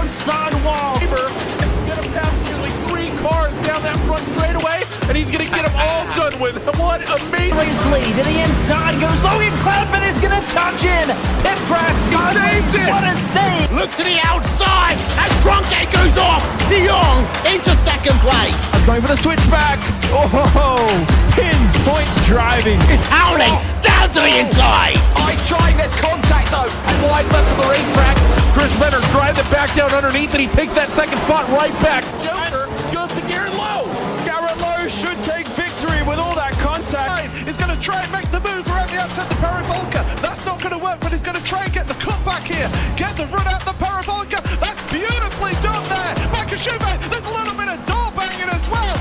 inside wall. He's gonna pass nearly 3 cars down that front straightaway, and he's gonna get them all done with. What amazing! Race lead to the inside goes Logan Cloudman is gonna touch in. Pit press sideways. What a save! Look to the outside as Trunkgate goes off. De Jong into second place. I'm going for the switchback. Oh, pinpoint driving. It's howling down to the inside. He's trying, there's contact though. That's wide left of the racetrack. Chris Renner drives it back down underneath, and he takes that second spot right back. Joker goes to Garrett Lowe. Garrett Lowe should take victory with all that contact. He's going to try and make the move around the outside the parabolica. That's not going to work, but he's going to try and get the cut back here. Get the run out the parabolica. That's beautifully done there. Michael Schubert, there's a little bit of door banging as well.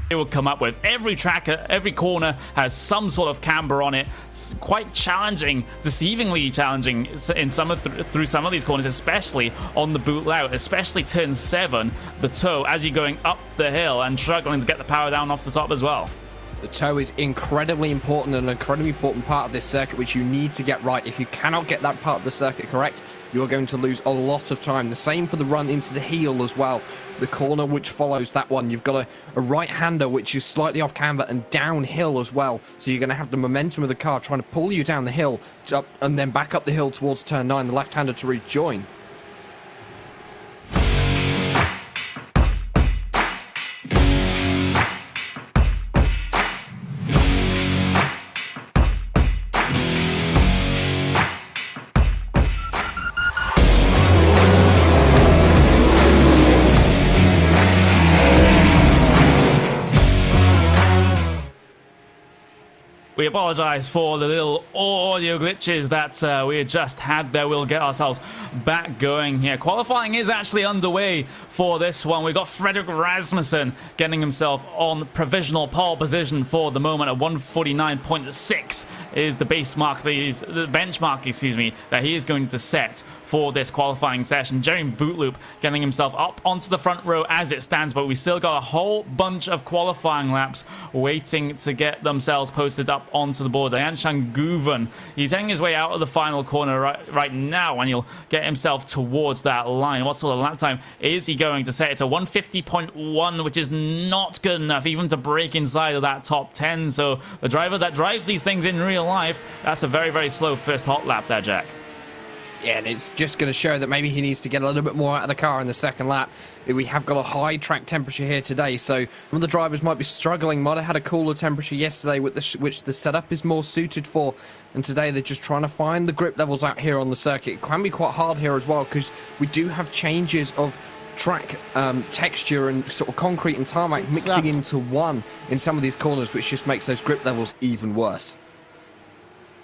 It will come up with every tracker, every corner has some sort of camber on it. It's quite challenging, deceivingly challenging in through some of these corners, especially on the boot out, especially turn 7, the toe, as you're going up the hill and struggling to get the power down off the top as well. The toe is incredibly important and an incredibly important part of this circuit, which you need to get right. If you cannot get that part of the circuit correct, you're going to lose a lot of time. The same for the run into the heel as well. The corner which follows that one, you've got a right-hander which is slightly off camber and downhill as well. So you're going to have the momentum of the car trying to pull you down the hill and then back up the hill towards turn 9, the left-hander to rejoin. We apologize for the little audio glitches that we had just had there. We'll get ourselves back going here. Qualifying is actually underway for this one. We've got Frederick Rasmussen getting himself on provisional pole position for the moment at 149.6 is the benchmark, excuse me, that he is going to set for this qualifying session. Jeremy Bootloop getting himself up onto the front row as it stands, but we still got a whole bunch of qualifying laps waiting to get themselves posted up onto the board. Diane Shanguven, he's heading his way out of the final corner right now, and he'll get himself towards that line. What sort of lap time is he going to set? It's a 150.1, which is not good enough even to break inside of that top 10. So the driver that drives these things in real life, that's a very, very slow first hot lap there, Jack. Yeah, and it's just going to show that maybe he needs to get a little bit more out of the car in the second lap. We have got a high track temperature here today, so some of the drivers might be struggling, might have had a cooler temperature yesterday, which the setup is more suited for, and today they're just trying to find the grip levels out here on the circuit. It can be quite hard here as well, because we do have changes of track texture and sort of concrete and tarmac mixing into one in some of these corners, which just makes those grip levels even worse.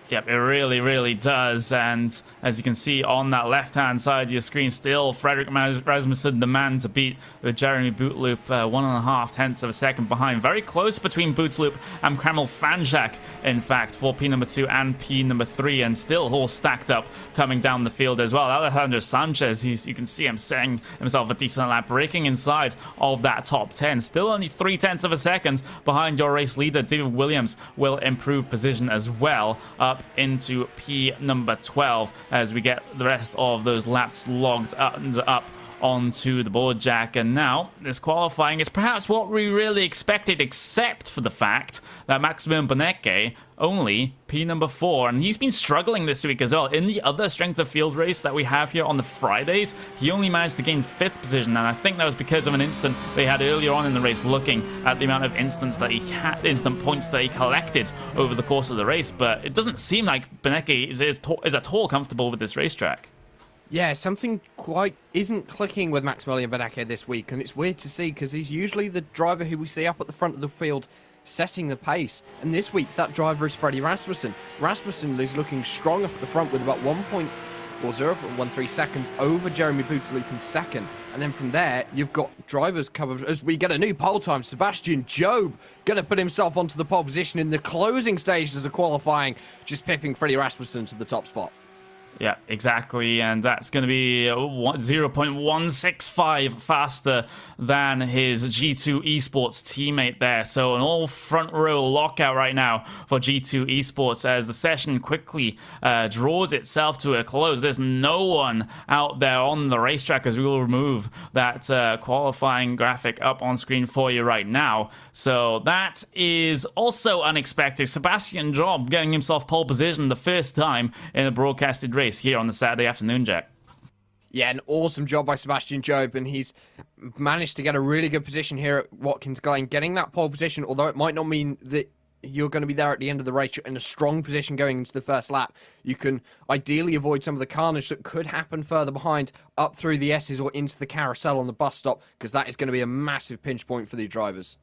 Yep, it really, really does. And as you can see on that left-hand side of your screen, still Frederick Rasmussen, the man to beat, with Jeremy Bootloop 1.5 tenths of a second behind. Very close between Bootloop and Kreml Fanjak, in fact, for P number 2 and P number 3, and still all stacked up coming down the field as well. Alejandro Sanchez, you can see him setting himself a decent lap, breaking inside of that top 10. Still only 3 tenths of a second behind your race leader. David Williams will improve position as well, up into P number 12 as we get the rest of those laps logged up onto the board, Jack. And now this qualifying is perhaps what we really expected, except for the fact that Maximilian Bonecke only P number 4, and he's been struggling this week as well. In the other strength of field race that we have here on the Fridays, he only managed to gain 5th position, and I think that was because of an instant they had earlier on in the race, looking at the amount of instant points that he collected over the course of the race. But it doesn't seem like Bonecke is at all comfortable with this racetrack. Yeah, something quite isn't clicking with Maximilian Bonecke this week, and it's weird to see because he's usually the driver who we see up at the front of the field setting the pace, and this week that driver is Freddie Rasmussen. Rasmussen is looking strong up at the front with about 0.13 seconds over Jeremy Bootloop in second, and then from there you've got drivers covered as we get a new pole time. Sebastian Job going to put himself onto the pole position in the closing stages of qualifying, just pipping Freddie Rasmussen to the top spot. Yeah, exactly, and that's going to be 0.165 faster than his G2 Esports teammate there. So an all front row lockout right now for G2 Esports as the session quickly draws itself to a close. There's no one out there on the racetrack as we will remove that qualifying graphic up on screen for you right now. So that is also unexpected. Sebastian Job getting himself pole position the first time in a broadcasted race here on the Saturday afternoon, Jack. Yeah, an awesome job by Sebastian Job, and he's managed to get a really good position here at Watkins Glen, getting that pole position, although it might not mean that you're going to be there at the end of the race. You're in a strong position going into the first lap. You can ideally avoid some of the carnage that could happen further behind, up through the S's or into the carousel on the bus stop, because that is going to be a massive pinch point for the drivers.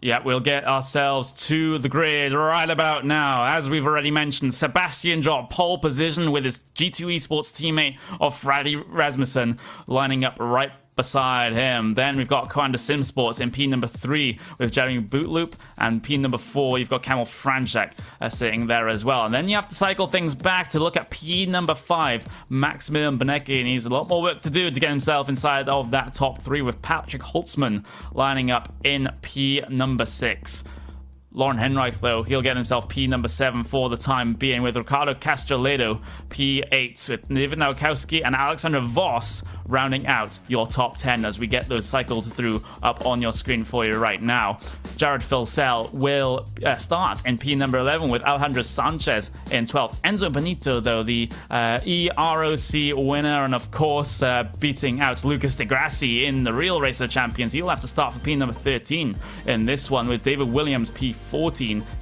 Yeah, we'll get ourselves to the grid right about now. As we've already mentioned, Sebastian Job pole position with his G2 Esports teammate of Freddie Rasmussen lining up right beside him. Then we've got Coanda Sim Sports in P number 3 with Jeremy Bootloop, and P number 4 you've got Kamil Franczak sitting there as well. And then you have to cycle things back to look at P number 5, Maximilian Benecke, and he's a lot more work to do to get himself inside of that top 3 with Patrick Holtzman lining up in P number 6. Lauren Henreich, though, he'll get himself P number 7 for the time being, with Ricardo Castroledo P8, with David Nowakowski and Alexander Voss rounding out your top 10 as we get those cycled through up on your screen for you right now. Jared Filsell will start in P number 11 with Alejandro Sanchez in 12th. Enzo Benito, though, the EROC winner, and of course beating out Lucas de Grassi in the Real Racer Champions, he'll have to start for P number 13 in this one, with David Williams P14.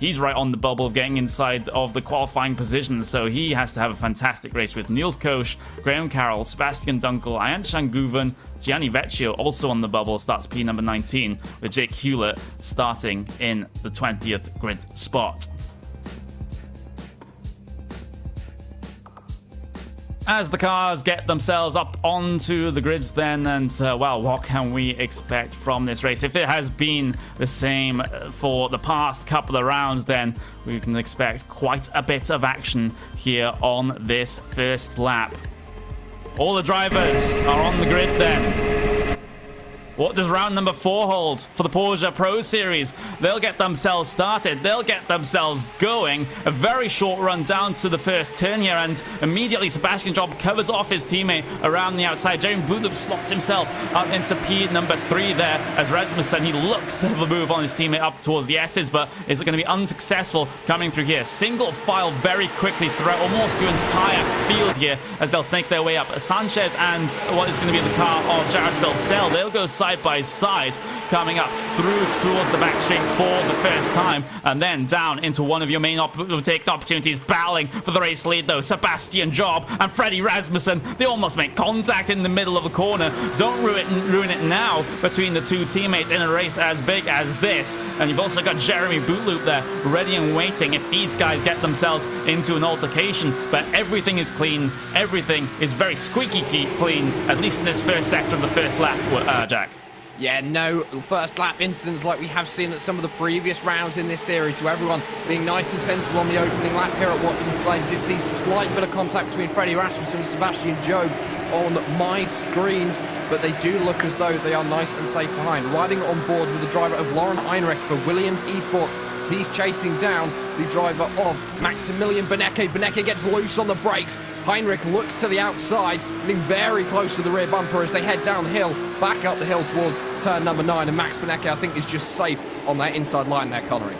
He's right on the bubble of getting inside of the qualifying position, so he has to have a fantastic race, with Niels Koch, Graham Carroll, Sebastian Dunkel, Ayant Shanguven, Gianni Vecchio also on the bubble, starts P number 19, with Jake Hewlett starting in the 20th grid spot. As the cars get themselves up onto the grids then, and well, what can we expect from this race? If it has been the same for the past couple of rounds, then we can expect quite a bit of action here on this first lap. All the drivers are on the grid then. What does round number 4 hold for the Porsche Pro Series? They'll get themselves started. They'll get themselves going. A very short run down to the first turn here, and immediately Sebastian Job covers off his teammate around the outside. Jeremy Bootloop slots himself up into P number 3 there as Rasmussen, he looks to the move on his teammate up towards the S's, but is it going to be unsuccessful coming through here? Single file very quickly throughout almost your entire field here as they'll snake their way up. Sanchez and what is going to be in the car of Jared Filsell, they'll go side by side, coming up through towards the back straight for the first time, and then down into one of your main overtaking opportunities. Battling for the race lead, though, Sebastian Job and Freddie Rasmussen. They almost make contact in the middle of the corner. Don't ruin it now between the two teammates in a race as big as this. And you've also got Jeremy Bootloop there, ready and waiting if these guys get themselves into an altercation. But everything is clean. Everything is very squeaky clean, at least in this first sector of the first lap, Jack. Yeah, no first lap incidents like we have seen at some of the previous rounds in this series, so everyone being nice and sensible on the opening lap here at Watkins Glen. Did see slight bit of contact between Freddie Rasmussen and Sebastian Job on my screens, but they do look as though they are nice and safe behind. Riding on board with the driver of Lauren Heinrich for Williams Esports. He's chasing down the driver of Maximilian Benecke. Benecke gets loose on the brakes. Heinrich looks to the outside, getting very close to the rear bumper as they head downhill, back up the hill towards turn number 9. And Max Benecke, I think, is just safe on that inside line there, Connery.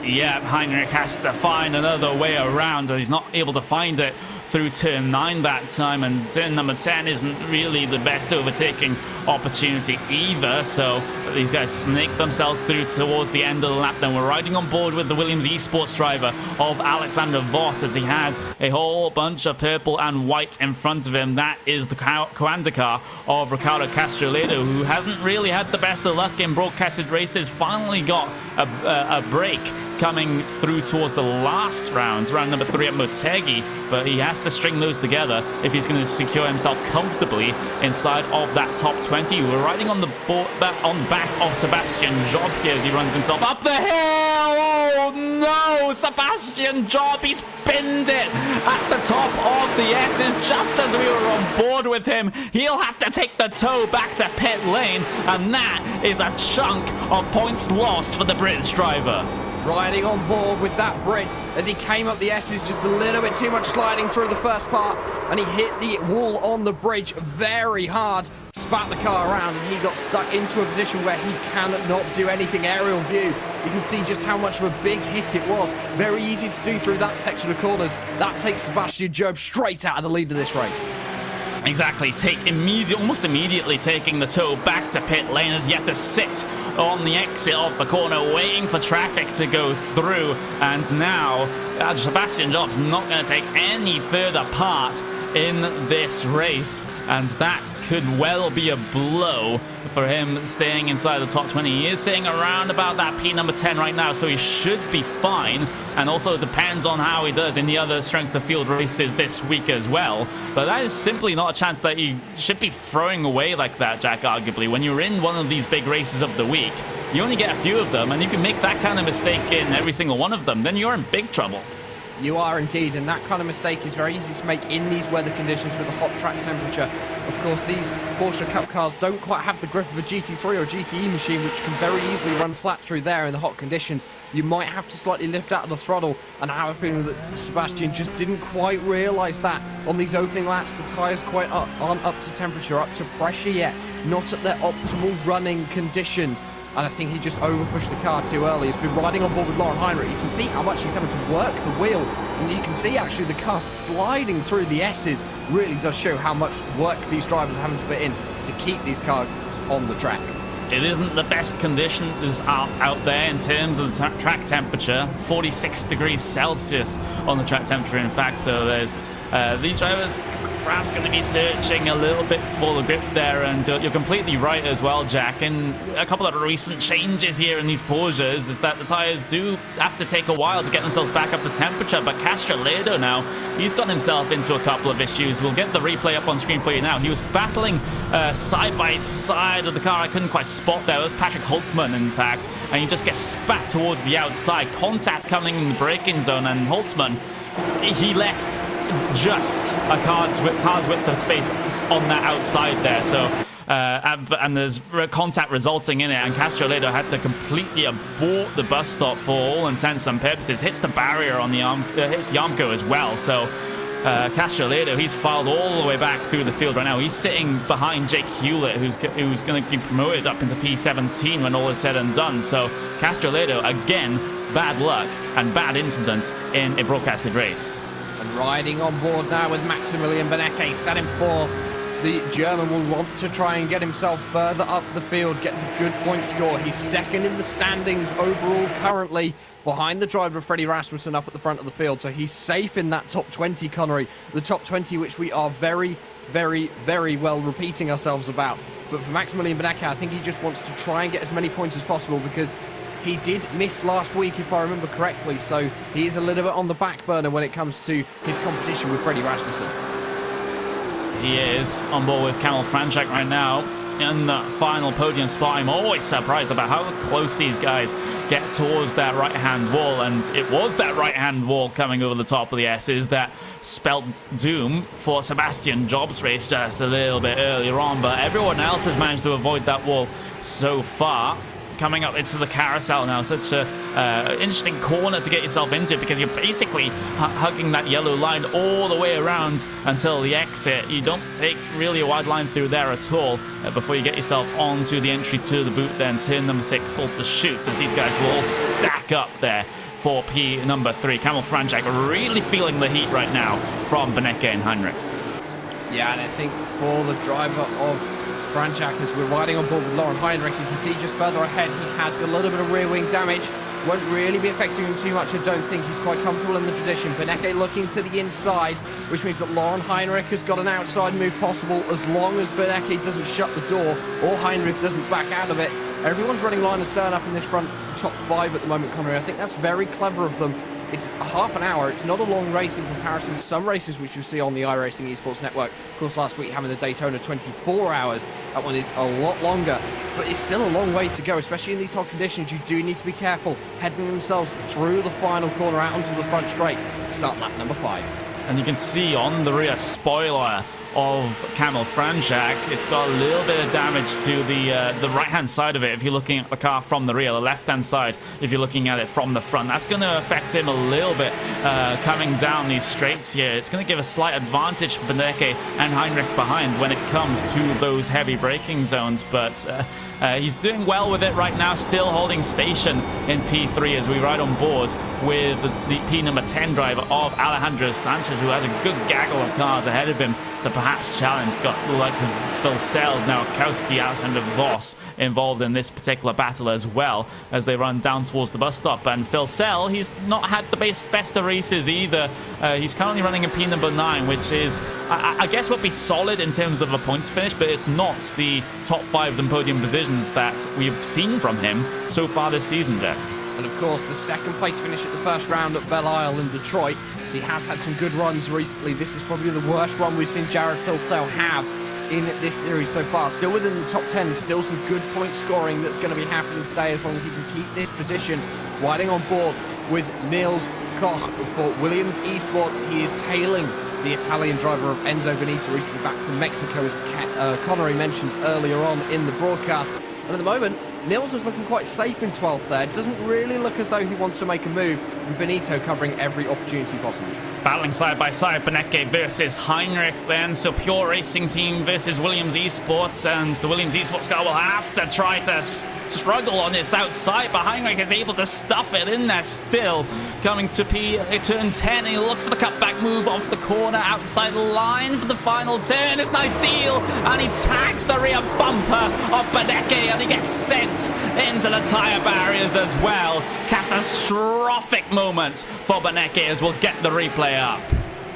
Yeah, Heinrich has to find another way around. He's not able to find it through turn 9 that time, and turn number 10 isn't really the best overtaking opportunity either, so these guys snake themselves through towards the end of the lap. Then we're riding on board with the Williams Esports driver of Alexander Voss as he has a whole bunch of purple and white in front of him. That is the Coanda car of Ricardo Castroledo, who hasn't really had the best of luck in broadcasted races. Finally got a break coming through towards the last round number 3 at Motegi, but he has to string those together if he's going to secure himself comfortably inside of that top 20. We're riding on the back of Sebastian Job here as he runs himself up the hill. Oh no, Sebastian Job, he's pinned it at the top of the S's just as we were on board with him. He'll have to take the tow back to pit lane, and that is a chunk of points lost for the British driver. Riding on board with that Brit as he came up the S's, just a little bit too much sliding through the first part, and he hit the wall on the bridge very hard, spat the car around, and he got stuck into a position where he cannot do anything. Aerial view, you can see just how much of a big hit it was. Very easy to do through that section of corners. That takes Sebastian Job straight out of the lead of this race. Exactly, almost immediately taking the tow back to pit lane as he had to sit on the exit of the corner waiting for traffic to go through, and now Sebastian Job's not going to take any further part in this race, and that could well be a blow for him staying inside the top 20. He is sitting around about that P number 10 right now, so he should be fine, and also it depends on how he does in the other strength of field races this week as well. But that is simply not a chance that you should be throwing away like that, Jack, arguably. When you're in one of these big races of the week, you only get a few of them, and if you make that kind of mistake in every single one of them, then you're in big trouble. You are indeed, and that kind of mistake is very easy to make in these weather conditions with a hot track temperature. Of course, these Porsche Cup cars don't quite have the grip of a GT3 or GTE machine, which can very easily run flat through there in the hot conditions. You might have to slightly lift out of the throttle, and I have a feeling that Sebastian just didn't quite realise that. On these opening laps, the tyres aren't up to temperature, up to pressure yet, not at their optimal running conditions. And I think he just overpushed the car too early. He's been riding on board with Lauren Heinrich. You can see how much he's having to work the wheel. And you can see actually the car sliding through the S's really does show how much work these drivers are having to put in to keep these cars on the track. It isn't the best conditions out there in terms of the track temperature. 46 degrees Celsius on the track temperature, in fact. So there's these drivers perhaps going to be searching a little bit for the grip there, and you're completely right as well, Jack. And a couple of recent changes here in these Porsches is that the tires do have to take a while to get themselves back up to temperature, but Castrolado now, he's got himself into a couple of issues. We'll get the replay up on screen for you now. He was battling side by side of the car. I couldn't quite spot there. It was Patrick Holtzman, in fact, and he just gets spat towards the outside. Contact coming in the braking zone, and Holtzman, he left just a car's width of space on that outside there, so and there's contact resulting in it, and Castrolado has to completely abort the bus stop for all intents and purposes. Hits the barrier on the hits the Armco as well, so Castrolado, he's filed all the way back through the field right now. He's sitting behind Jake Hewlett, who's going to be promoted up into P17 when all is said and done. So Castrolado, again, bad luck and bad incident in a broadcasted race. And riding on board now with Maximilian Benecke, set in fourth. The German will want to try and get himself further up the field, gets a good point score. He's second in the standings overall currently, behind the driver Freddie Rasmussen up at the front of the field. So he's safe in that top 20, Connery. The top 20, which we are very, very, very well repeating ourselves about. But for Maximilian Benecke, I think he just wants to try and get as many points as possible, because he did miss last week, if I remember correctly, so he is a little bit on the back burner when it comes to his competition with Freddie Rasmussen. He is on board with Kamal Franchak right now in the final podium spot. I'm always surprised about how close these guys get towards that right-hand wall, and it was that right-hand wall coming over the top of the S's that spelled doom for Sebastian Job's race just a little bit earlier on, but everyone else has managed to avoid that wall so far. Coming up into the carousel now, such a interesting corner to get yourself into, because you're basically hugging that yellow line all the way around until the exit. You don't take really a wide line through there at all before you get yourself onto the entry to the boot, then turn number 6 called the chute, as these guys will all stack up there for P number 3. Kamal Franchak really feeling the heat right now from Benecke and Heinrich. Yeah, and I think for the driver of Franchak, as we're riding on board with Lauren Heinrich, you can see just further ahead he has got a little bit of rear wing damage. Won't really be affecting him too much, I don't think. He's quite comfortable in the position. Benecke looking to the inside, which means that Lauren Heinrich has got an outside move possible as long as Benecke doesn't shut the door or Heinrich doesn't back out of it. Everyone's running line astern up in this front top 5 at the moment, Connery. I think that's very clever of them. It's half an hour. It's not a long race in comparison to some races which you see on the iRacing Esports Network. Of course, last week having the Daytona 24 hours. That one is a lot longer, but it's still a long way to go, especially in these hot conditions. You do need to be careful heading themselves through the final corner out onto the front straight to start lap number 5. And you can see on the rear spoiler of Camel Franchak, it's got a little bit of damage to the right-hand side of it if you're looking at the car from the rear, the left-hand side if you're looking at it from the front. That's going to affect him a little bit coming down these straights here. It's going to give a slight advantage for Beneke and Heinrich behind when it comes to those heavy braking zones, but he's doing well with it right now, still holding station in P3 as we ride on board with the P number 10 driver of Alejandro Sanchez, who has a good gaggle of cars ahead of him to perhaps challenge. Got the likes of Phil Sell, now Kowski, Alexander Voss involved in this particular battle as well as they run down towards the bus stop. And Phil Sell, he's not had the best of races either. He's currently running in P number 9, which is, I guess, would be solid in terms of a points finish, but it's not the top 5s and podium positions that we've seen from him so far this season, Jack. And of course, the second place finish at the first round at Belle Isle in Detroit. He has had some good runs recently. This is probably the worst run we've seen Jared Philsell have in this series so far. Still within the top 10, still some good point scoring that's going to be happening today as long as he can keep this position. Riding on board with Niels Koch for Williams Esports. He is tailing the Italian driver of Enzo Benito, recently back from Mexico, as Connery mentioned earlier on in the broadcast. And at the moment, Niels is looking quite safe in 12th there. It doesn't really look as though he wants to make a move, and Benito covering every opportunity possible. Battling side by side, Beneke versus Heinrich then. So Pure Racing Team versus Williams Esports, and the Williams Esports car will have to try to struggle on its outside, but Heinrich is able to stuff it in there still. Coming to turn 10, and he'll look for the cutback move off the corner, outside line for the final turn. It's not ideal, and he tags the rear bumper of Beneke, and he gets sent into the tyre barriers as well. Catastrophic moment for Beneke as we'll get the replay up.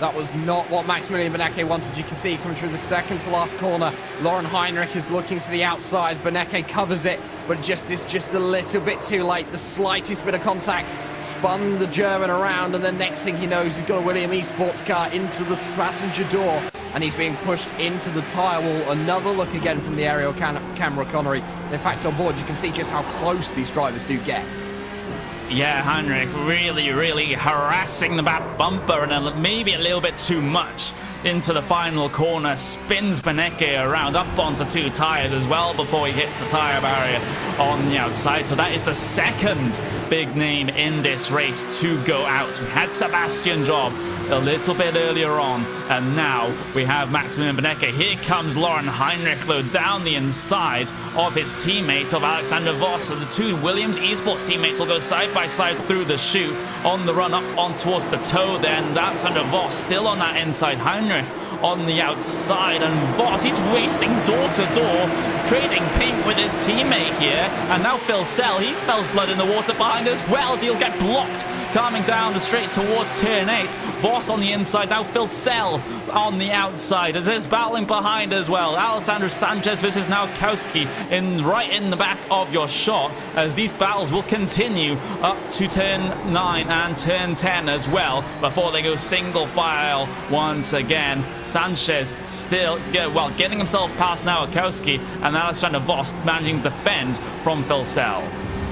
That was not what Maximilian Beneke wanted. You can see coming through the second to last corner. Lauren Heinrich is looking to the outside. Beneke covers it, but is just a little bit too late. The slightest bit of contact spun the German around, and the next thing he knows, he's got a Williams Esports car into the passenger door, and he's being pushed into the tyre wall. Another look again from the aerial camera, Connery. In fact, on board, you can see just how close these drivers do get. Yeah, Heinrich really harassing the back bumper, and maybe a little bit too much into the final corner. Spins Beneke around up onto 2 tires as well before he hits the tire barrier on the outside. So that is the second big name in this race to go out. We had Sebastian Job a little bit earlier on, and now we have Maximilian Beneke. Here comes Lauren Heinrich though down the inside of his teammate of Alexander Voss. So the 2 Williams Esports teammates will go side by side through the chute on the run up on towards the toe. Then Alexander Voss still on that inside, Heinrich on the outside, and Voss, he's racing door to door, trading paint with his teammate here. And now Phil Sell, he smells blood in the water behind as well. He'll get blocked coming down the straight towards turn 8. Voss on the inside, now Phil Sell on the outside as there's battling behind as well. Alessandro Sanchez versus now Kowski right in the back of your shot, as these battles will continue up to turn 9 and turn 10 as well before they go single file once again. Sanchez still getting himself past now Kowski, and Alexander Voss managing to defend from Phil Sell.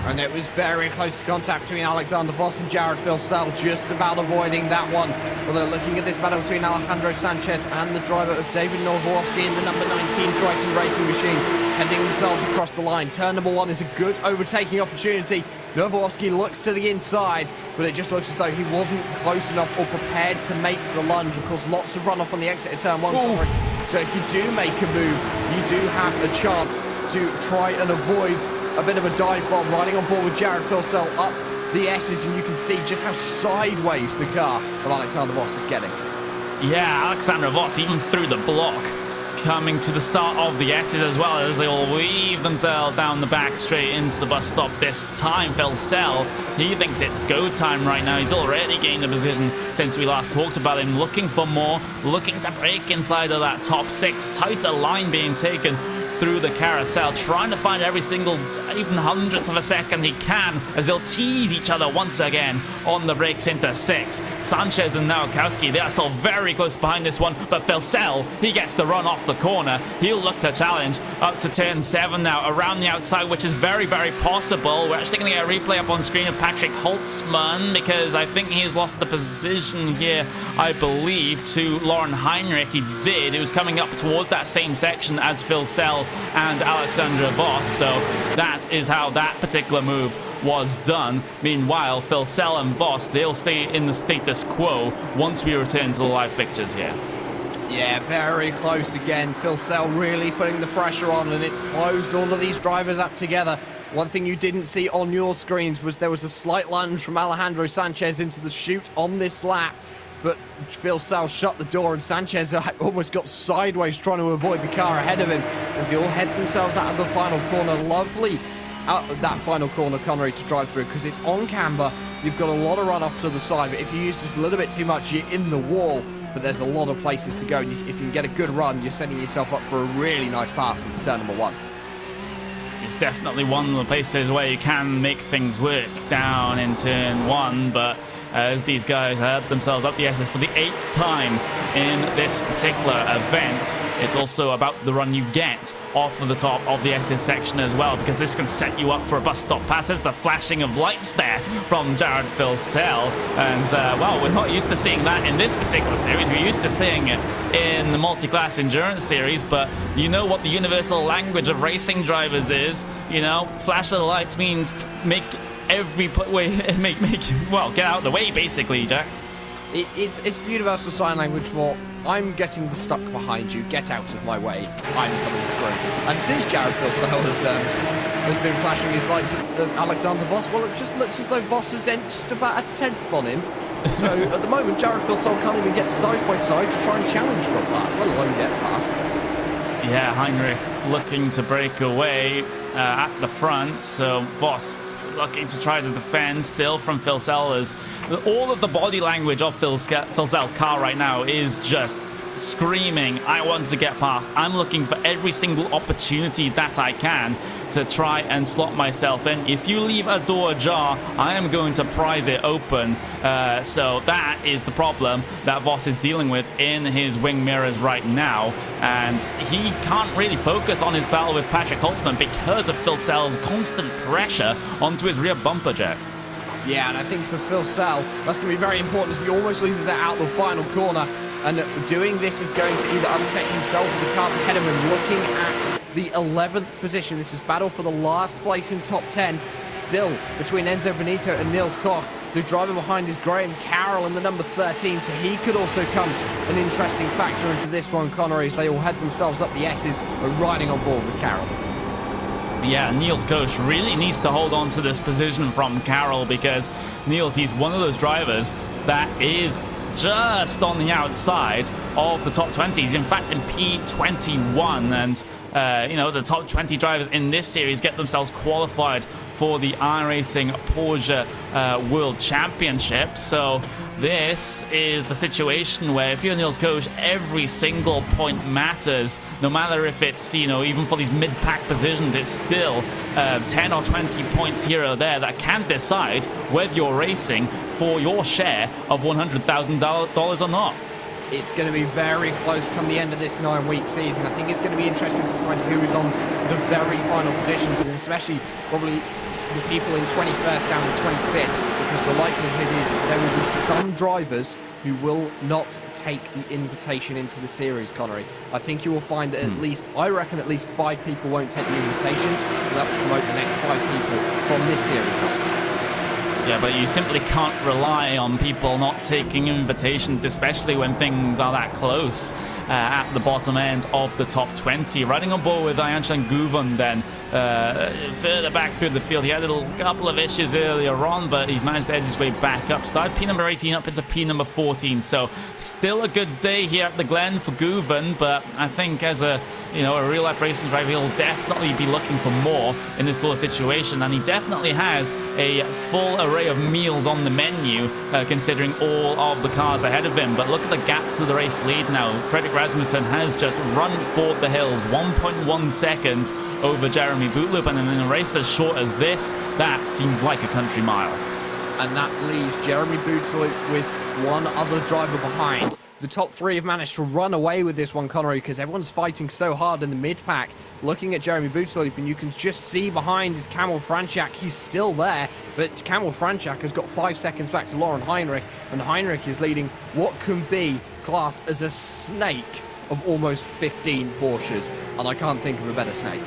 And it was very close to contact between Alexander Voss and Jared Philsell, just about avoiding that one. Although looking at this battle between Alejandro Sanchez and the driver of David Noworovsky in the number 19 Triton Racing Machine, heading themselves across the line. Turn number 1 is a good overtaking opportunity. Noworovsky looks to the inside, but it just looks as though he wasn't close enough or prepared to make the lunge. Of course, lots of runoff on the exit of turn 1. So if you do make a move, you do have a chance to try and avoid a bit of a dive bomb. Riding on board with Jared Philsell up the S's, and you can see just how sideways the car of Alexander Voss is getting. Yeah, Alexander Voss even through the block, coming to the start of the S's as well, as they all weave themselves down the back straight into the bus stop this time. Phil Sell, he thinks it's go time right now. He's already gained a position since we last talked about him, looking for more, looking to break inside of that top 6. Tighter line being taken through the carousel, trying to find every single even hundredth of a second he can, as they'll tease each other once again on the brakes into 6. Sanchez and Nowakowski, they are still very close behind this one, but Filsell, he gets the run off the corner. He'll look to challenge up to turn 7 now, around the outside, which is very, very possible. We're actually going to get a replay up on screen of Patrick Holtzman, because I think he has lost the position here, I believe, to Lauren Heinrich. He did. It was coming up towards that same section as Filsell and Alexandra Voss, so that is how that particular move was done. Meanwhile, Filsell and Voss, they'll stay in the status quo once we return to the live pictures here. Yeah, very close again. Filsell really putting the pressure on, and it's closed all of these drivers up together. One thing you didn't see on your screens was there was a slight lunge from Alejandro Sanchez into the chute on this lap, but Filsell shut the door, and Sanchez almost got sideways trying to avoid the car ahead of him as they all head themselves out of the final corner. Lovely out of that final corner, Connery, to drive through, because it's on camber. You've got a lot of runoff to the side, but if you use this a little bit too much, you're in the wall. But there's a lot of places to go. If you can get a good run, you're setting yourself up for a really nice pass in turn number 1. It's definitely one of the places where you can make things work down in turn 1, but as these guys have themselves up the S's for the 8th time in this particular event, it's also about the run you get off of the top of the S's section as well, because this can set you up for a bus stop pass. There's the flashing of lights there from Jared Filsell, and well, we're not used to seeing that in this particular series. We're used to seeing it in the multi-class endurance series, but you know what the universal language of racing drivers is. You know, flash of the lights means make every way, well, get out of the way, basically, Jack. It's universal sign language for I'm getting stuck behind you, get out of my way, I'm coming through. And since Jared Filsell has been flashing his lights at Alexander Voss, well, it just looks as though Voss has inched about a 10th on him. So at the moment, Jared Filsell can't even get side by side to try and challenge for a pass, let alone get past. Yeah, Heinrich looking to break away at the front, so Voss looking to try to defend still from Filsell, as all of the body language of Filsell's car right now is just screaming, I want to get past. I'm looking for every single opportunity that I can to try and slot myself in. If you leave a door ajar, I am going to prise it open. So that is the problem that Voss is dealing with in his wing mirrors right now, and he can't really focus on his battle with Patrick Holtzman because of Filsell's constant pressure onto his rear bumper jet. Yeah, and I think for Filsell, that's going to be very important, as he almost loses it out the final corner. And doing this is going to either upset himself or the cars ahead of him. Looking at the 11th position, this is battle for the last place in top 10. Still between Enzo Benito and Niels Koch. The driver behind is Graham Carroll in the number 13, so he could also come an interesting factor into this one, Connery, as they all head themselves up the S's, riding on board with Carroll. Yeah, Niels Koch really needs to hold on to this position from Carroll, because Niels, he's one of those drivers that is just on the outside of the top 20s. In fact, in P21, and you know, the top 20 drivers in this series get themselves qualified for the iRacing Porsche World Championship. So this is a situation where if you're Niels Koch, every single point matters, no matter if it's, you know, even for these mid-pack positions, it's still 10 or 20 points here or there that can decide whether you're racing for your share of $100,000 or not. It's going to be very close come the end of this 9-week season. I think it's going to be interesting to find who is on the very final positions, and especially probably the people in 21st down to 25th, because the likelihood is there will be some drivers who will not take the invitation into the series, Connery. I think you will find that I reckon at least 5 people won't take the invitation, so that will promote the next 5 people from this series. Yeah, but you simply can't rely on people not taking invitations, especially when things are that close at the bottom end of the top 20. Riding on board with Ayanchan Guven then, further back through the field. He had a couple of issues earlier on, but he's managed to edge his way back up. Started P number 18 up into P number 14. So still a good day here at the Glen for Guven, but I think as a real life racing driver, he'll definitely be looking for more in this sort of situation, and he definitely has a full array of meals on the menu, considering all of the cars ahead of him. But look at the gap to the race lead now. Fredrik Rasmussen has just run for the hills, 1.1 seconds over Jeremy Bootloop, and then in a race as short as this, that seems like a country mile. And that leaves Jeremy Bootloop with one other driver behind. The top three have managed to run away with this one, Connery, because everyone's fighting so hard in the mid-pack. Looking at Jeremy Bootloop, and you can just see behind is Kamil Franchak. He's still there, but Kamil Franchak has got 5 seconds back to Lauren Heinrich, and Heinrich is leading what can be classed as a snake of almost 15 Porsches, and I can't think of a better snake.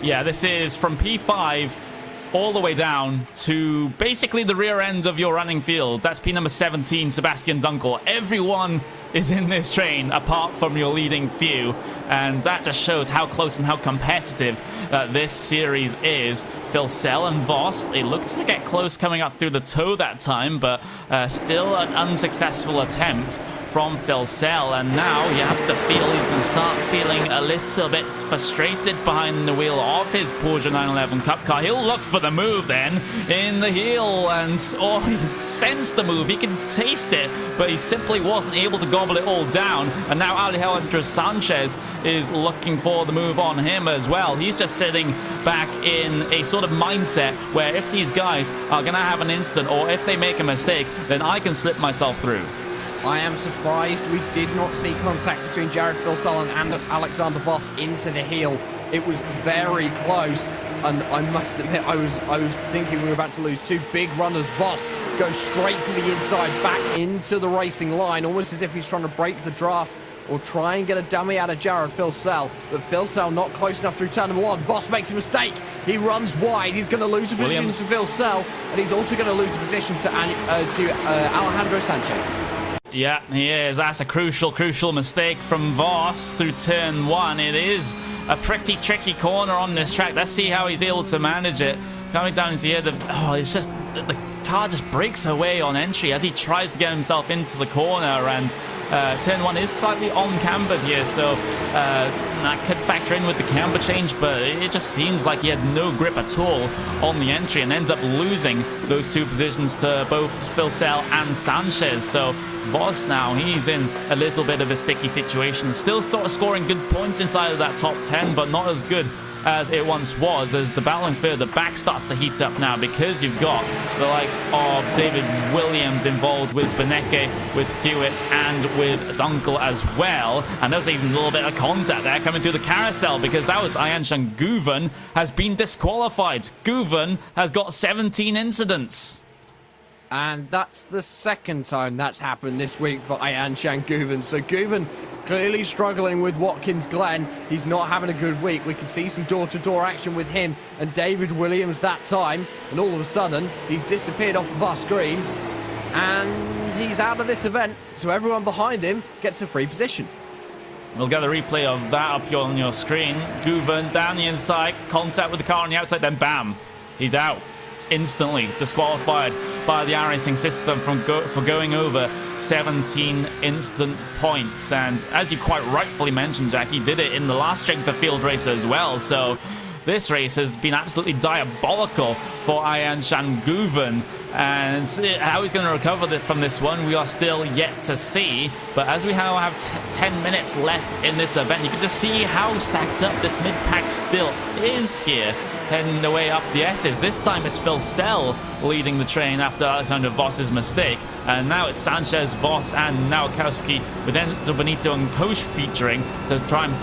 Yeah, this is from P5 all the way down to basically the rear end of your running field. That's P number 17, Sebastian Dunkel. Everyone is in this train apart from your leading few, and that just shows how close and how competitive this series is. Phil Sell and Voss, they looked to get close coming up through the toe that time, but still an unsuccessful attempt from Phil Sell, and now you have to feel he's going to start feeling a little bit frustrated behind the wheel of his Porsche 911 Cup car. He'll look for the move then in the heel, and he sensed the move, he can taste it, but he simply wasn't able to gobble it all down. And now Alejandro Sanchez is looking for the move on him as well. He's just sitting back in a sort of mindset where if these guys are going to have an incident, or if they make a mistake, then I can slip myself through. I am surprised we did not see contact between Jared Filsell and Alexander Voss into the heel. It was very close, and I must admit, I was thinking we were about to lose two big runners. Voss goes straight to the inside, back into the racing line, almost as if he's trying to break the draft or try and get a dummy out of Jared Filsell, but Filsell not close enough through turn number one. Voss makes a mistake. He runs wide. He's going to lose a position to Filsell, and he's also going to lose a position to Alejandro Sanchez. Yeah, he is. That's a crucial mistake from Voss through turn one. It is a pretty tricky corner on this track. Let's see how he's able to manage it. Coming down into here, it's just the car just breaks away on entry as he tries to get himself into the corner, and turn one is slightly on cambered here, so that could factor in with the camber change, but it just seems like he had no grip at all on the entry and ends up losing those two positions to both Filsell and Sanchez. So Voss now, he's in a little bit of a sticky situation, still sort of scoring good points inside of that top 10, but not as good as it once was, as the battling further back starts to heat up now, because you've got the likes of David Williams involved with Beneke, with Hewitt, and with Dunkel as well. And there was even a little bit of contact there coming through the carousel, because that was Ayanshan Guven has been disqualified. Guven has got 17 incidents. And that's the second time that's happened this week for Ayanshan Guven. So Guven clearly struggling with Watkins Glen. He's not having a good week. We can see some door-to-door action with him and David Williams that time. And all of a sudden, he's disappeared off of our screens. And he's out of this event. So everyone behind him gets a free position. We'll get a replay of that up on your screen. Guven down the inside, contact with the car on the outside, then bam, he's out. Instantly disqualified by the iRacing system for going over 17 instant points. And as you quite rightfully mentioned, Jack, he did it in the last strength of field race as well. So this race has been absolutely diabolical for Ayanshan Guven, and how he's going to recover from this one, we are still yet to see. But as we now have 10 minutes left in this event, you can just see how stacked up this mid-pack still is here, heading the way up the S's. This time it's Phil Sell leading the train after Alexander Voss's mistake, and now it's Sanchez, Voss, and Nowakowski with Enzo Benito and Koch featuring to try and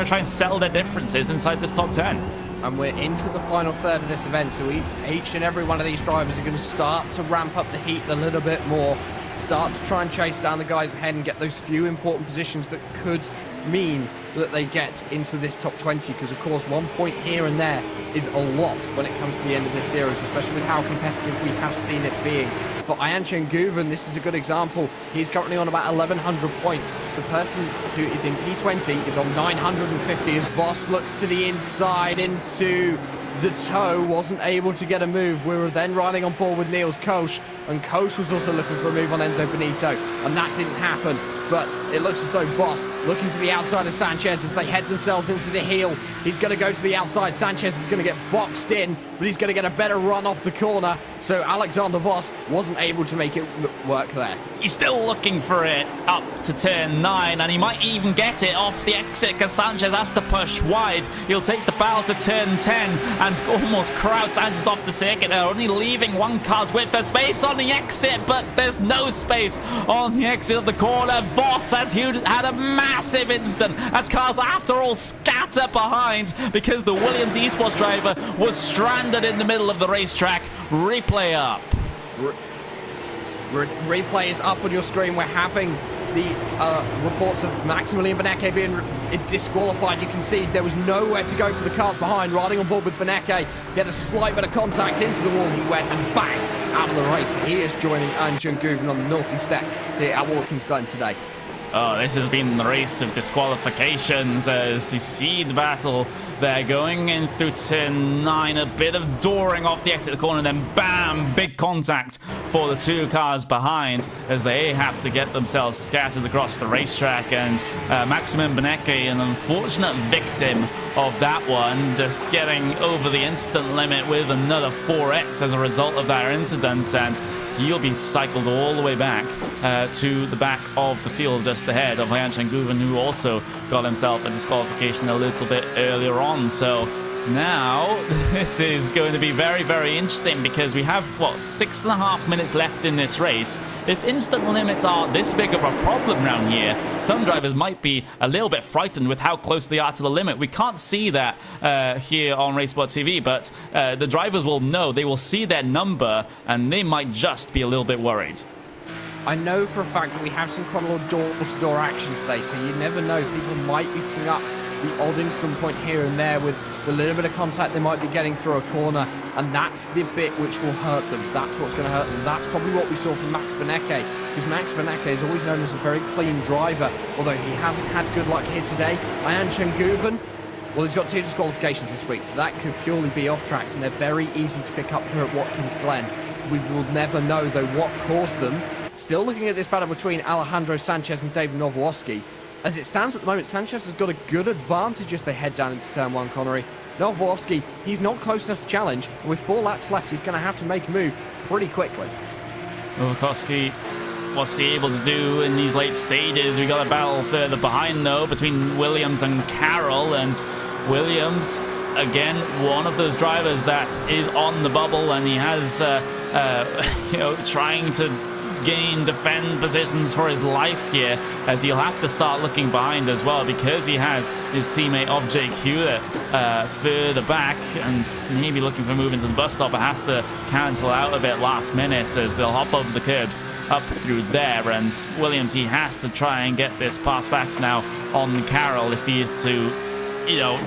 try and settle their differences inside this top 10. And we're into the final third of this event, so each and every one of these drivers are going to start to ramp up the heat a little bit more, start to try and chase down the guys ahead and get those few important positions that could mean that they get into this top 20, because of course 1 point here and there is a lot when it comes to the end of this series, especially with how competitive we have seen it being. For Ayanshan Guven, this is a good example. He's currently on about 1,100 points. The person who is in P20 is on 950 as Voss looks to the inside into the toe, wasn't able to get a move. We were then riding on board with Niels Koch, and Koch was also looking for a move on Enzo Benito, and that didn't happen. But it looks as though Voss looking to the outside of Sanchez as they head themselves into the heel. He's going to go to the outside. Sanchez is going to get boxed in, but he's going to get a better run off the corner. So Alexander Voss wasn't able to make it work there. He's still looking for it up to turn 9, and he might even get it off the exit because Sanchez has to push wide. He'll take the battle to turn 10 and almost crowd Sanchez off the circuit. They're only leaving one car's width of space on the exit, but there's no space on the exit of the corner. Voss has had a massive instant as cars, after all, scatter behind because the Williams esports driver was stranded in the middle of the racetrack. Replay up. Replay is up on your screen. We're having the reports of Maximilian Benecke being disqualified. You can see there was nowhere to go for the cars behind. Riding on board with Benecke, he had a slight bit of contact into the wall. He went and bang, out of the race. He is joining Anjan Guven on the naughty step here at Watkins Glen today. Oh, this has been the race of disqualifications as you see the battle there going in through turn 9. A bit of dooring off the exit of the corner, then bam, big contact for the 2 cars behind as they have to get themselves scattered across the racetrack. And Maximilian Benecke, an unfortunate victim of that one, just getting over the instant limit with another 4x as a result of that incident, and he'll be cycled all the way back to the back of the field just ahead of Anjan Guven, who also got himself a disqualification a little bit earlier on. So now this is going to be very, very interesting because we have, what, 6.5 minutes left in this race. If instant limits are this big of a problem around here, some drivers might be a little bit frightened with how close they are to the limit. We can't see that here on RaceSpotTV, but the drivers will know. They will see their number and they might just be a little bit worried. I know for a fact that we have some quite a lot of door-to-door action today, so you never know. People might be picking up the odd instant point here and there with a little bit of contact they might be getting through a corner, and that's the bit which will hurt them. That's what's going to hurt them. That's probably what we saw from Max Benecke, because Max Benecke is always known as a very clean driver, although he hasn't had good luck here today. Anjan Guven, well, he's got 2 disqualifications this week, so that could purely be off tracks, and they're very easy to pick up here at Watkins Glen. We will never know, though, what caused them. Still looking at this battle between Alejandro Sanchez and David Nowoski. As it stands at the moment, Sanchez has got a good advantage as they head down into turn 1, Connery. Nowoski, he's not close enough to challenge, and with 4 laps left, he's going to have to make a move pretty quickly. Nowoski, what's he able to do in these late stages? We got a battle further behind, though, between Williams and Carroll, and Williams, again, one of those drivers that is on the bubble, and he has, trying to defend positions for his life here, as he'll have to start looking behind as well because he has his teammate of Jake Hewlett further back and maybe looking for a move into the bus stop, but has to cancel out of it last minute as they'll hop over the curbs up through there. And Williams, he has to try and get this pass back now on Carroll if he is to,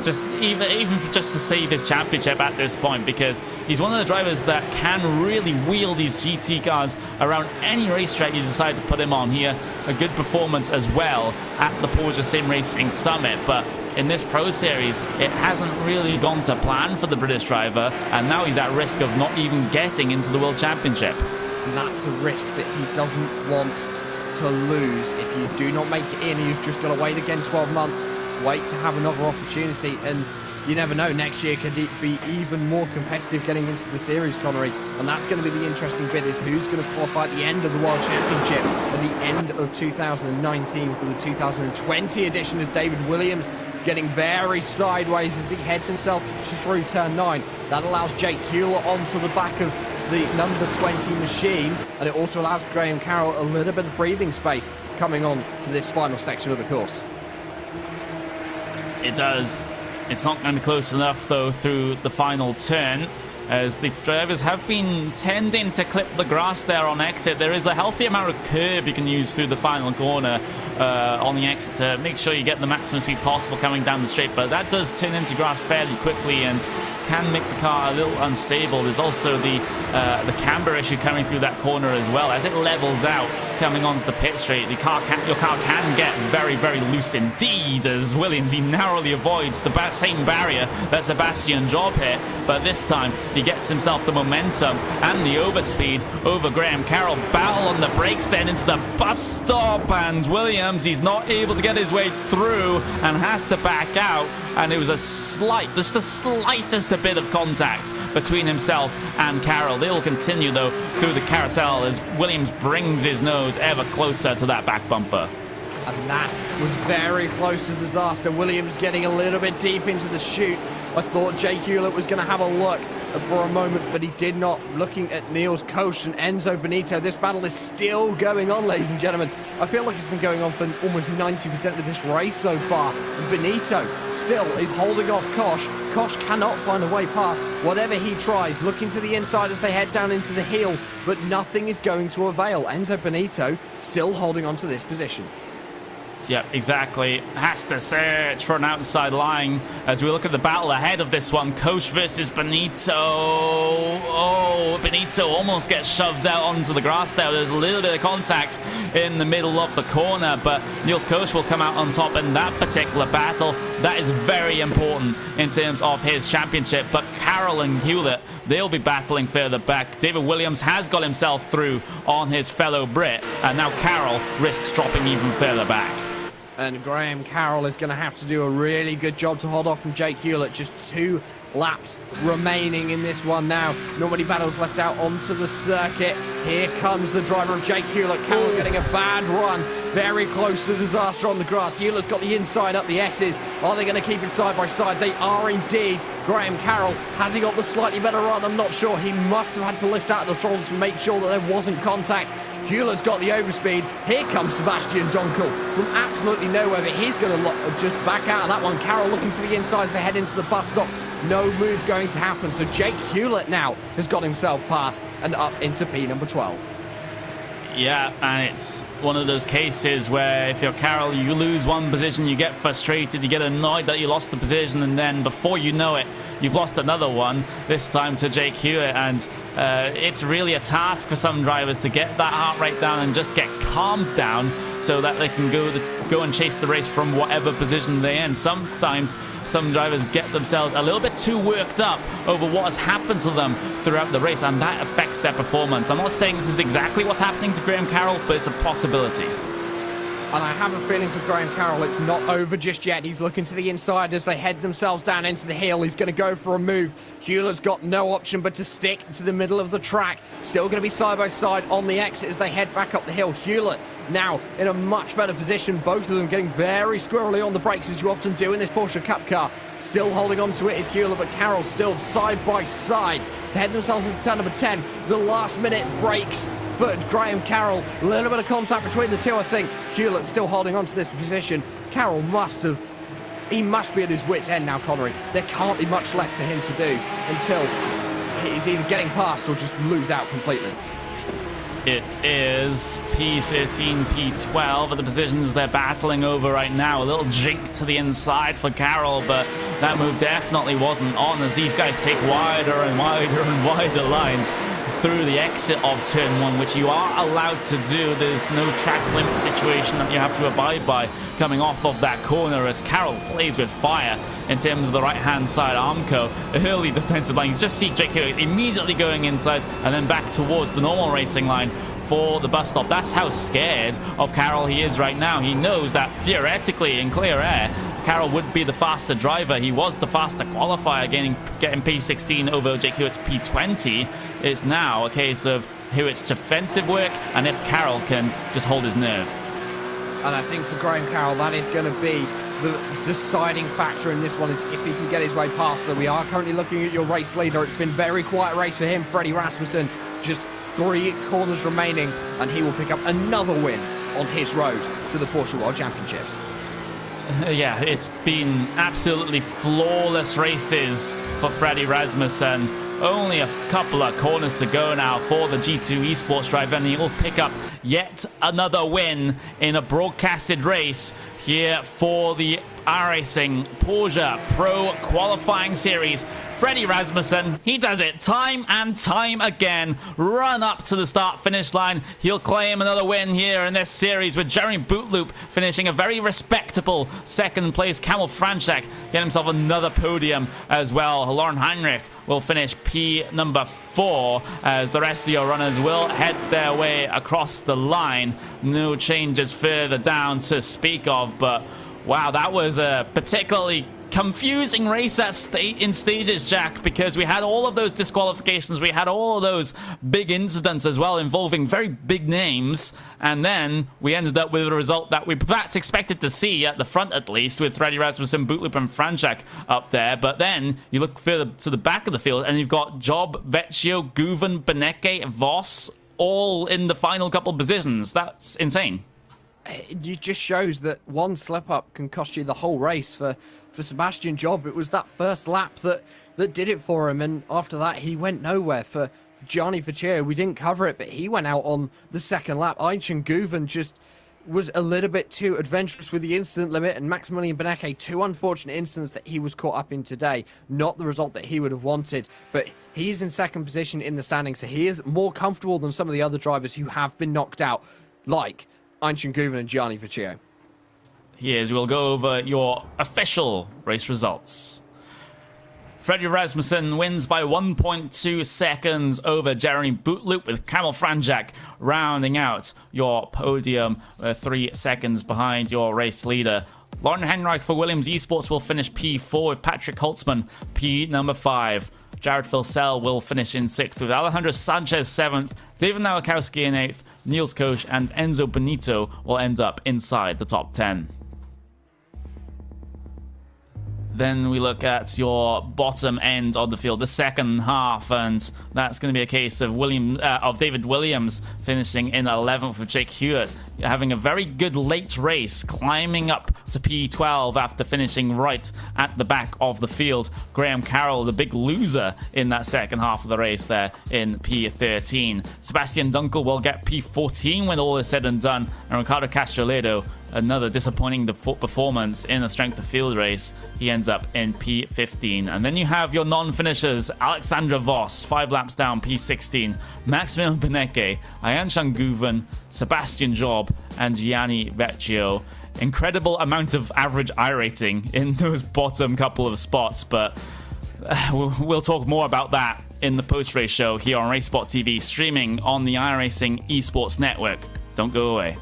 just even just to save his championship at this point, because he's one of the drivers that can really wheel these GT cars around any racetrack you decide to put him on here. A good performance as well at the Porsche Sim Racing Summit, but in this Pro Series, it hasn't really gone to plan for the British driver, and now he's at risk of not even getting into the World Championship. And that's a risk that he doesn't want to lose. If you do not make it in, you've just got to wait again 12 months. Wait to have another opportunity, and you never know, next year could be even more competitive getting into the series, Connery, and that's going to be the interesting bit, is who's going to qualify at the end of the World Championship at the end of 2019 for the 2020 edition, as David Williams getting very sideways as he heads himself through turn 9. That allows Jake Hewlett onto the back of the number 20 machine, and it also allows Graham Carroll a little bit of breathing space coming on to this final section of the course. It does. It's not going to be close enough, though, through the final turn, as the drivers have been tending to clip the grass there on exit. There is a healthy amount of curb you can use through the final corner on the exit to make sure you get the maximum speed possible coming down the straight, but that does turn into grass fairly quickly and can make the car a little unstable. There's also the camber issue coming through that corner as well. As it levels out, coming onto the pit straight. Your car can get very, very loose indeed, as Williams, he narrowly avoids the same barrier that Sebastian Job hit, but this time he gets himself the momentum and the overspeed over Graham Carroll. Battle on the brakes then into the bus stop, and Williams, he's not able to get his way through and has to back out, and it was just the slightest bit of contact between himself and Carroll. They will continue though through the carousel as Williams brings his nose ever closer to that back bumper. And that was very close to disaster. Williams getting a little bit deep into the chute. I thought Jake Hewlett was going to have a look for a moment, but he did not. Looking at Niels Koch and Enzo Benito, this battle is still going on, ladies and gentlemen. I feel like it's been going on for almost 90% of this race so far. Benito still is holding off Koch. Koch cannot find a way past. Whatever he tries, looking to the inside as they head down into the hill, but nothing is going to avail. Enzo Benito still holding on to this position. Yep, exactly. Has to search for an outside line as we look at the battle ahead of this one. Koch versus Benito. Oh, Benito almost gets shoved out onto the grass there. There's a little bit of contact in the middle of the corner, but Niels Koch will come out on top in that particular battle. That is very important in terms of his championship, but Carroll and Hewlett, they'll be battling further back. David Williams has got himself through on his fellow Brit, and now Carroll risks dropping even further back. And Graham Carroll is going to have to do a really good job to hold off from Jake Hewlett. Just 2 laps remaining in this one now. Not many battles left out onto the circuit. Here comes the driver of Jake Hewlett. Carroll getting a bad run. Very close to disaster on the grass. Hewlett's got the inside up the S's. Are they going to keep it side by side? They are indeed. Graham Carroll, has he got the slightly better run? I'm not sure. He must have had to lift out the throttle to make sure that there wasn't contact. Hewlett's got the overspeed. Here comes Sebastian Dunkel from absolutely nowhere, but he's going to just back out of that one. Carroll looking to the inside as they head into the bus stop. No move going to happen. So Jake Hewlett now has got himself past and up into P number 12. Yeah, and it's one of those cases where if you're Carroll, you lose one position, you get frustrated, you get annoyed that you lost the position, and then before you know it, you've lost another one, this time to Jake Hewlett, and it's really a task for some drivers to get that heart rate down and just get calmed down so that they can go and chase the race from whatever position they're in. Sometimes some drivers get themselves a little bit too worked up over what has happened to them throughout the race, and that affects their performance. I'm not saying this is exactly what's happening to Graham Carroll, but it's a possibility. And I have a feeling for Graham Carroll, it's not over just yet. He's looking to the inside as they head themselves down into the hill. He's going to go for a move. Hewlett's got no option but to stick to the middle of the track. Still going to be side by side on the exit as they head back up the hill. Hewlett now in a much better position. Both of them getting very squirrely on the brakes, as you often do in this Porsche Cup car. Still holding on to it is Hewlett, but Carroll still side by side. They head themselves into turn number 10. The last minute brakes for Graham Carroll. A little bit of contact between the two, I think. Hewlett still holding on to this position. Carroll must be at his wit's end now, Connery. There can't be much left for him to do until he's either getting past or just lose out completely. It is P13, P12 are the positions they're battling over right now. A little jink to the inside for Carroll, but that move definitely wasn't on as these guys take wider and wider and wider lines through the exit of turn 1, which you are allowed to do. There's no track limit situation that you have to abide by coming off of that corner as Carroll plays with fire in terms of the right-hand side Armco. Early defensive line. You just see Jake Hewlett immediately going inside and then back towards the normal racing line for the bus stop. That's how scared of Carroll he is right now. He knows that theoretically in clear air, Carroll would be the faster driver. He was the faster qualifier, getting P16 over Jake Hewitt's P20. It's now a case of Hewitt's defensive work and if Carroll can just hold his nerve. And I think for Graham Carroll, that is going to be the deciding factor in this one, is if he can get his way past them. We are currently looking at your race leader. It's been a very quiet race for him, Freddie Rasmussen. Just 3 corners remaining, and he will pick up another win on his road to the Porsche World Championships. Yeah, it's been absolutely flawless races for Freddie Rasmussen. Only a couple of corners to go now for the G2 Esports driver, and he will pick up yet another win in a broadcasted race here for the iRacing Porsche Pro Qualifying Series. Freddie Rasmussen, he does it time and time again. Run up to the start-finish line. He'll claim another win here in this series with Jeremy Bootloop finishing a very respectable second place. Camel Franchak getting himself another podium as well. Lauren Heinrich will finish number 4 as the rest of your runners will head their way across the line. No changes further down to speak of, but wow, that was a particularly confusing race in stages, Jack, because we had all of those disqualifications, we had all of those big incidents as well involving very big names, and then we ended up with a result that we perhaps expected to see at the front, at least, with Freddie Rasmussen, Bootloop and Franchak up there. But then you look further to the back of the field and you've got Job, Vecchio, Guven, Beneke, Voss all in the final couple positions. That's insane. It just shows that one slip up can cost you the whole race. For Sebastian Job, it was that first lap that did it for him, and after that he went nowhere. For Gianni Vecchio, we didn't cover it, but he went out on the second lap. Aichin Guven just was a little bit too adventurous with the incident limit, and Maximilian Beneke, 2 unfortunate incidents that he was caught up in today. Not the result that he would have wanted, but he's in second position in the standings, so he is more comfortable than some of the other drivers who have been knocked out, like Aichin Guven and Gianni Vecchio. Here's, we'll go over your official race results. Freddie Rasmussen wins by 1.2 seconds over Jeremy Bootloop, with Camel Franchak rounding out your podium 3 seconds behind your race leader. Lauren Henrich for Williams Esports will finish P4 with Patrick Holtzman number 5. Jared Filsell will finish in 6th with Alejandro Sanchez 7th, David Nowakowski in 8th, Niels Koch and Enzo Benito will end up inside the top 10. Then we look at your bottom end of the field, the second half, and that's going to be a case of David Williams finishing in 11th with Jake Hewitt having a very good late race, climbing up to P12 after finishing right at the back of the field. Graham Carroll, the big loser in that second half of the race there in P13. Sebastian Dunkel will get P14 when all is said and done, and Ricardo Castroledo, another disappointing performance in a strength of field race, he ends up in P15. And then you have your non-finishers: Alexandra Voss, 5 laps down, P16, Maximilian Beneke, Aichin Guven, Sebastian Job, and Gianni Vecchio. Incredible amount of average iRating in those bottom couple of spots, but we'll talk more about that in the post-race show here on RaceSpotTV, streaming on the iRacing Esports Network. Don't go away.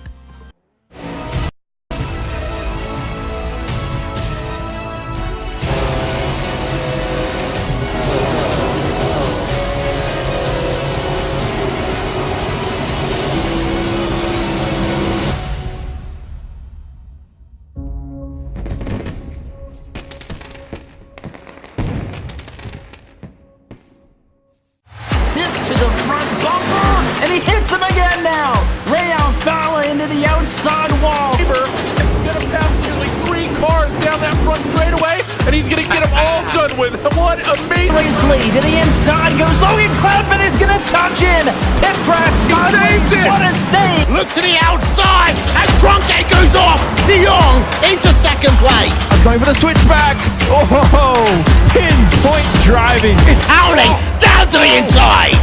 To the front bumper, and he hits him again now. Rayon Fowler into the outside wall. He's gonna pass nearly 3 cars down that front straightaway, and he's gonna get them all done with. What amazing Race lead to the inside goes Logan Cloudman is gonna touch in. Pit press. What a save! Look to the outside as Kroenke goes off. De Jong into second place. Going for the switchback. Oh, pinpoint driving. It's Howley down to the inside.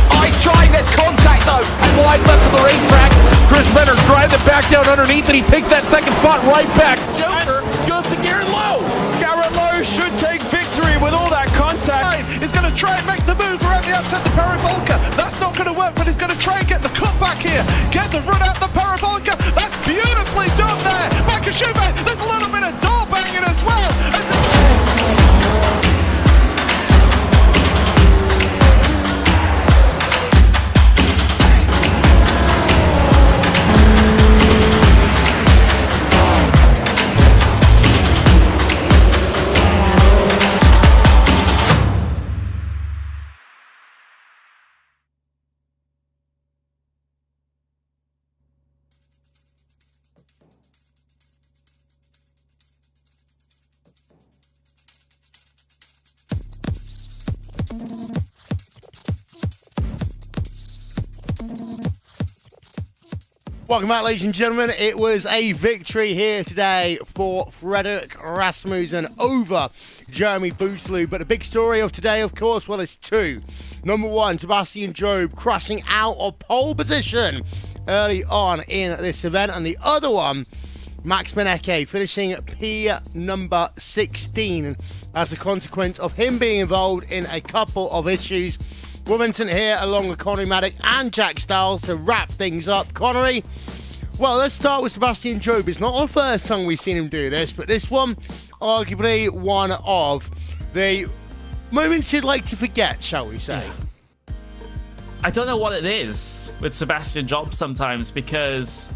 There's contact though. slide left of the racetrack. Chris Benner drives it back down underneath, and he takes that second spot right back. Joker goes to Garrett Lowe. Garrett Lowe should take victory with all that contact. He's going to try and make the move around the outside the parabolica. That's not going to work, but he's going to try and get the cutback here. Get the run out the parabolica. That's beautifully done there. Michael Schubert, there's a little bit of door banging as well. Welcome back, ladies and gentlemen. It was a victory here today for Fredrik Rasmussen over Jeremy Bootslew. But the big story of today, of course, well, it's two. Number one, Sebastian Job crashing out of pole position early on in this event. And the other one, Max Benecke finishing P number 16 as a consequence of him being involved in a couple of issues. Will Vincent here along with Connery Maddock and Jack Stiles to wrap things up. Connery, well, let's start with Sebastian Job. It's not the first time we've seen him do this, but this one, arguably one of the moments he'd like to forget, shall we say. I don't know what it is with Sebastian Job sometimes, because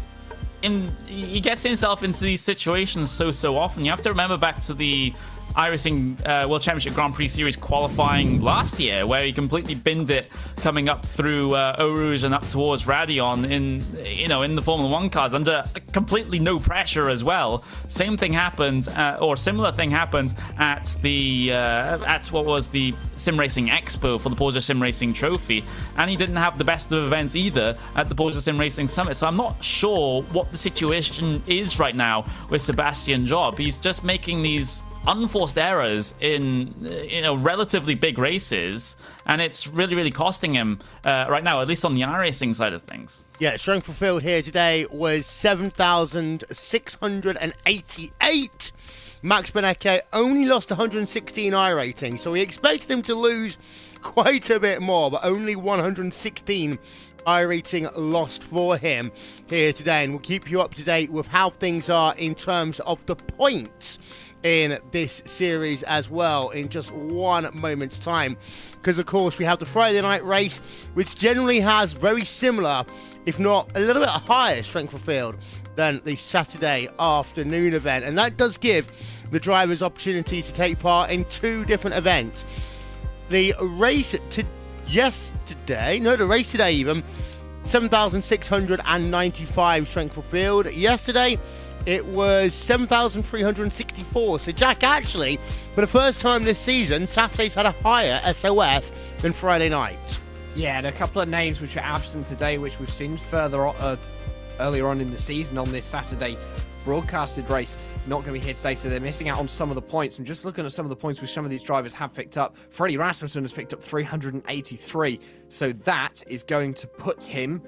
he gets himself into these situations so often. You have to remember back to the iRacing World Championship Grand Prix Series qualifying last year, where he completely binned it coming up through Eau Rouge and up towards Radion in the Formula 1 cars under completely no pressure as well. Same thing happened, or similar thing happened at the what was the Sim Racing Expo for the Porsche Sim Racing Trophy, and he didn't have the best of events either at the Porsche Sim Racing Summit. So I'm not sure what the situation is right now with Sebastian Job. He's just making these unforced errors in relatively big races, and it's really costing him right now, at least on the iRacing side of things. Yeah, strength fulfilled here today was 7,688. Max Benecke only lost 116 iRating, so we expected him to lose quite a bit more, but only 116 iRating lost for him here today, and we'll keep you up to date with how things are in terms of the points in this series as well in just one moment's time, because of course we have the Friday night race, which generally has very similar, if not a little bit higher strength of field than the Saturday afternoon event, and that does give the drivers opportunities to take part in two different events. The race today even 7,695 strength of field. Yesterday it was 7,364. So Jack, actually, for the first time this season, Saturday's had a higher SOF than Friday night. Yeah, and a couple of names which are absent today, which we've seen further earlier on in the season on this Saturday broadcasted race, not going to be here today, so they're missing out on some of the points. I'm just looking at some of the points which some of these drivers have picked up. Freddie Rasmussen has picked up 383, so that is going to put him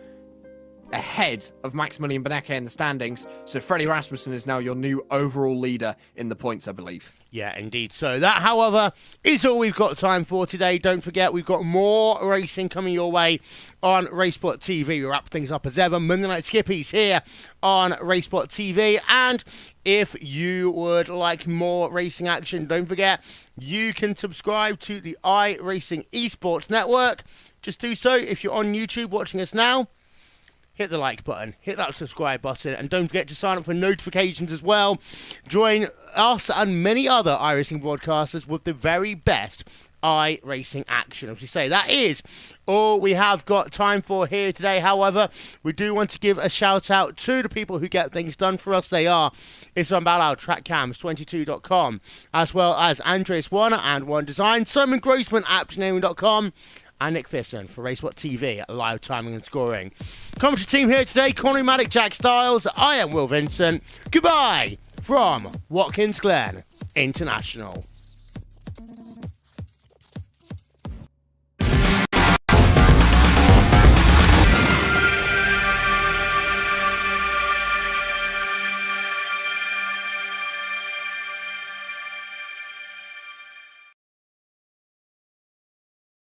ahead of Maximilian Benecke in the standings. So Freddie Rasmussen is now your new overall leader in the points, I believe. Yeah, indeed. So that, however, is all we've got time for today. Don't forget, we've got more racing coming your way on RaceSpotTV. We wrap things up as ever. Monday Night Skippies here on RaceSpotTV. And if you would like more racing action, don't forget, you can subscribe to the iRacing Esports Network. Just do so if you're on YouTube watching us now. Hit the like button, hit that subscribe button, and don't forget to sign up for notifications as well. Join us and many other iRacing broadcasters with the very best iRacing action. As we say, that is all we have got time for here today. However, we do want to give a shout out to the people who get things done for us. They are Islam Balal, TrackCams22.com, as well as Andreas Warner and One Design, Simon Grossman at Engineering.com, and Nick Thisson for RaceSpotTV, live timing and scoring. Commentary team here today, Connery Maddock, Jack Stiles. I am Will Vincent. Goodbye from Watkins, Glen International.